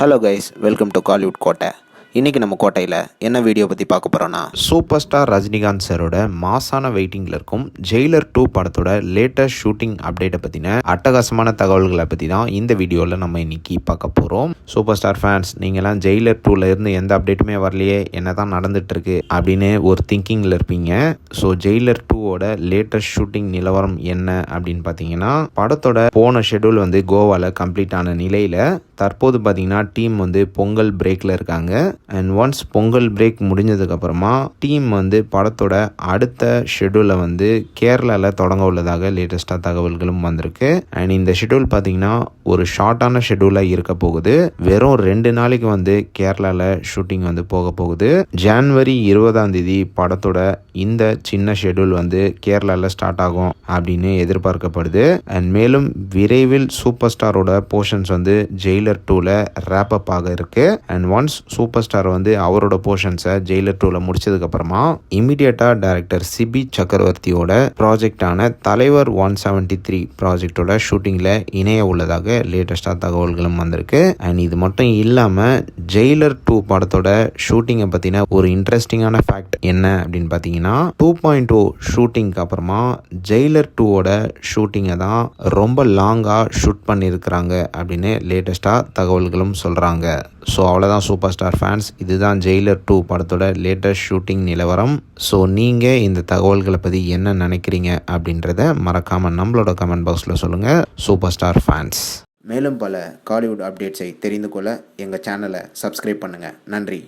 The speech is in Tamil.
Hello guys, welcome to Kollywood கோட்டை. இன்றைக்கி நம்ம கோட்டையில் என்ன வீடியோ பற்றி பார்க்க போகிறோன்னா, சூப்பர் ஸ்டார் ரஜினிகாந்த் சாரோட மாசான வெயிட்டிங்கில் இருக்கும் ஜெயிலர் 2 படத்தோட லேட்டஸ்ட் ஷூட்டிங் அப்டேட்டை பற்றின அட்டகாசமான தகவல்களை பற்றி தான் இந்த வீடியோவில் நம்ம இன்றைக்கி பார்க்க போகிறோம். சூப்பர் ஸ்டார் ஃபேன்ஸ், நீங்கள்லாம் ஜெயிலர் 2ல இருந்து எந்த அப்டேட்டுமே வரலையே, என்ன தான் நடந்துகிட்ருக்கு அப்படின்னு ஒரு திங்கிங்கில் இருப்பீங்க. ஸோ ஜெயிலர் 2ஓட லேட்டஸ்ட் ஷூட்டிங் நிலவரம் என்ன அப்படின்னு பார்த்தீங்கன்னா, படத்தோட போன ஷெடியூல் கோவாவில் கம்ப்ளீட் ஆன நிலையில் தற்போது பார்த்தீங்கன்னா டீம் பொங்கல் பிரேக்கில் இருக்காங்க. அண்ட் ஒன்ஸ் பொங்கல் பிரேக் முடிஞ்சதுக்கப்புறமா டீம் படத்தோட அடுத்த ஷெடியூலை கேரளாவில் தொடங்க உள்ளதாக லேட்டஸ்ட்டாக தகவல்களும் வந்திருக்கு. அண்ட் இந்த ஷெடியூல் பார்த்தீங்கன்னா ஒரு ஷார்ட்டான ஷெடியூலாக இருக்க போகுது. வெறும் 2 நாளைக்கு கேரளாவில் ஷூட்டிங் போக போகுது. ஜனவரி 20 படத்தோட இந்த சின்ன ஷெடியூல் கேரளாவில் ஸ்டார்ட் ஆகும் அப்படின்னு எதிர்பார்க்கப்படுது. அண்ட் மேலும் விரைவில் சூப்பர் ஸ்டாரோட போர்ஷன்ஸ் ஜெயிலர் 2ல ரேப் அப் ஆக இருக்கு. அண்ட் ஒன்ஸ் சூப்பர் ஸ்டார் அவரோட போர்ஷன்ஸை ஜெயிலர் 2ல முடிச்சதுக்கு அப்புறமா இமிடியேட்டா டைரக்டர் சிபி சக்கரவர்த்தியோட ப்ராஜெக்டான தலைவர் 173 ப்ராஜெக்டோட ஷூட்டிங்ல இணைய உள்ளதாக லேட்டஸ்டா தகவல்களும் வந்திருக்கு. அண்ட் இது மட்டும் இல்லாம ஜெயிலர் 2 படத்தோட ஷூட்டிங்கை பத்தின ஒரு இன்ட்ரெஸ்டிங்கான ஃபேக்ட் என்ன அப்படின்னு பார்த்தீங்கன்னா, 2.0 ஷூட்டிங்க்கு அப்புறமா ஜெயிலர் 2ஓட ஷூட்டிங்கை தான் ரொம்ப லாங்கா ஷூட் பண்ணியிருக்கிறாங்க அப்படின்னு லேட்டஸ்டா தகவல்களும் சொல்றாங்க. ஸோ அவ்வளோதான் சூப்பர் ஸ்டார் ஃபேன்ஸ், இதுதான் ஜெயிலர் 2 படத்தோட லேட்டஸ்ட் ஷூட்டிங் நிலவரம். ஸோ நீங்கள் இந்த தகவல்களை பற்றி என்ன நினைக்கிறீங்க அப்படின்றத மறக்காமல் நம்மளோட கமெண்ட் பாக்ஸில் சொல்லுங்கள் சூப்பர் ஸ்டார் ஃபேன்ஸ். மேலும் பல காலிவுட் அப்டேட்ஸை தெரிந்து கொள்ள எங்கள் சேனலை சப்ஸ்கிரைப் பண்ணுங்கள். நன்றி.